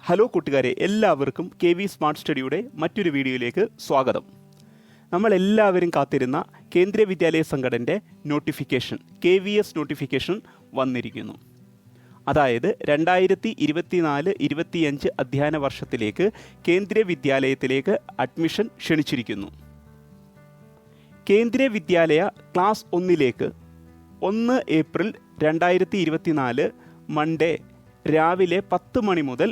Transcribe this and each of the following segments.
Hello കൂട്ടുകാരെ, എല്ലാവർക്കും KV smart സ്റ്റഡിയുടെ മറ്റൊരു വീഡിയോയിലേക്ക് സ്വാഗതം. നമ്മളെല്ലാവരും കാത്തിരുന്ന കേന്ദ്രീയ വിദ്യാലയ സംഘടനയുടെ നോട്ടിഫിക്കേഷൻ KVS നോട്ടിഫിക്കേഷൻ വന്നിരിക്കുന്നു. അതായത് 2024-25 അധ്യയന വർഷത്തിലേക്ക് കേന്ദ്രീയ വിദ്യാലയത്തിലേക്ക് അഡ്മിഷൻ ക്ഷണിച്ചിരിക്കുന്നു. കേന്ദ്രീയ വിദ്യാലയ ക്ലാസ് 1ലേക്ക് 1 ഏപ്രിൽ 2024 മൺഡേ രാവിലെ 10 മണി മുതൽ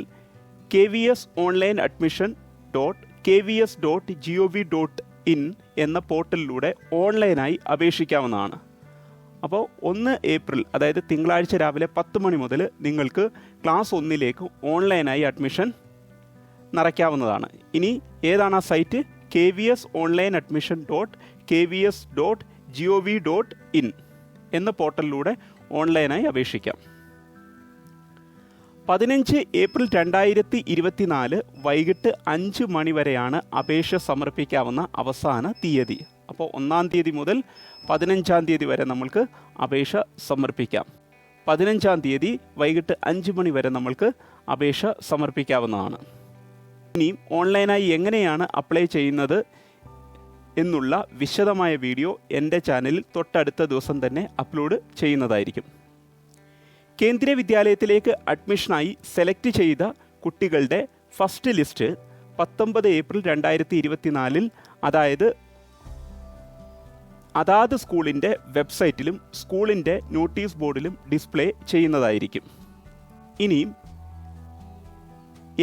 KVS ഓൺലൈൻ അഡ്മിഷൻ .kvs.gov.in എന്ന പോർട്ടലിലൂടെ ഓൺലൈനായി അപേക്ഷിക്കാവുന്നതാണ്. അപ്പോൾ 1 ഏപ്രിൽ അതായത് തിങ്കളാഴ്ച രാവിലെ 10 മണി മുതൽ നിങ്ങൾക്ക് ക്ലാസ് 1ലേക്ക് ഓൺലൈനായി അഡ്മിഷൻ നിറയ്ക്കാവുന്നതാണ്. ഇനി ഏതാണ് ആ site? KVS online admission .kvs.gov.in എന്ന പോർട്ടലിലൂടെ ഓൺലൈനായി അപേക്ഷിക്കാം. 15 ഏപ്രിൽ 2024 വൈകിട്ട് 5 മണി വരെയാണ് അപേക്ഷ സമർപ്പിക്കാവുന്ന അവസാന തീയതി. അപ്പോൾ 1-ാം തീയതി മുതൽ 15-ാം തീയതി വരെ നമ്മൾക്ക് അപേക്ഷ സമർപ്പിക്കാം. 15-ാം തീയതി വൈകിട്ട് 5 മണി വരെ നമ്മൾക്ക് അപേക്ഷ സമർപ്പിക്കാവുന്നതാണ്. ഇനിയും ഓൺലൈനായി എങ്ങനെയാണ് അപ്ലൈ ചെയ്യുന്നത് എന്നുള്ള വിശദമായ വീഡിയോ എൻ്റെ ചാനലിൽ തൊട്ടടുത്ത ദിവസം തന്നെ അപ്ലോഡ് ചെയ്യുന്നതായിരിക്കും. കേന്ദ്രീയ വിദ്യാലയത്തിലേക്ക് അഡ്മിഷനായി സെലക്ട് ചെയ്ത കുട്ടികളുടെ ഫസ്റ്റ് ലിസ്റ്റ് 19 ഏപ്രിൽ 2024 അതായത് അതാത് സ്കൂളിൻ്റെ വെബ്സൈറ്റിലും സ്കൂളിൻ്റെ നോട്ടീസ് ബോർഡിലും ഡിസ്പ്ലേ ചെയ്യുന്നതായിരിക്കും. ഇനിയും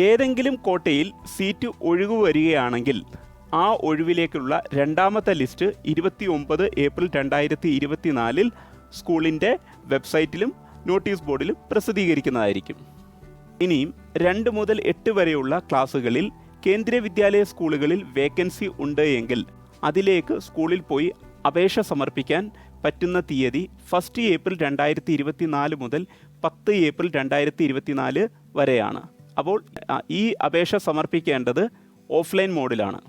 ഏതെങ്കിലും കോട്ടയിൽ സീറ്റ് ഒഴിവ് വരികയാണെങ്കിൽ ആ ഒഴിവിലേക്കുള്ള രണ്ടാമത്തെ ലിസ്റ്റ് 29 ഏപ്രിൽ 2024 സ്കൂളിൻ്റെ വെബ്സൈറ്റിലും നോട്ടീസ് ബോർഡിലും പ്രസിദ്ധീകരിക്കുന്നതായിരിക്കും. ഇനിയും 2 മുതൽ 8 വരെയുള്ള ക്ലാസ്സുകളിൽ കേന്ദ്രീയ വിദ്യാലയ സ്കൂളുകളിൽ വേക്കൻസി ഉണ്ട് എങ്കിൽ അതിലേക്ക് സ്കൂളിൽ പോയി അപേക്ഷ സമർപ്പിക്കാൻ പറ്റുന്ന തീയതി 1 ഏപ്രിൽ 2024 മുതൽ 10 ഏപ്രിൽ 2024 വരെയാണ്. അപ്പോൾ ഈ അപേക്ഷ സമർപ്പിക്കേണ്ടത് ഓഫ്ലൈൻ മോഡിലാണ്.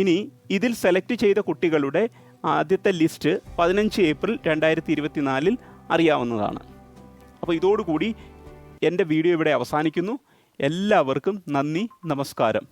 ഇനി ഇതിൽ സെലക്ട് ചെയ്ത കുട്ടികളുടെ ആദ്യത്തെ ലിസ്റ്റ് 15 ഏപ്രിൽ 2024 അറിയാവുന്നതാണ്. അപ്പോൾ ഇതോടുകൂടി എൻ്റെ വീഡിയോ ഇവിടെ അവസാനിക്കുന്നു. എല്ലാവർക്കും നന്ദി, നമസ്കാരം.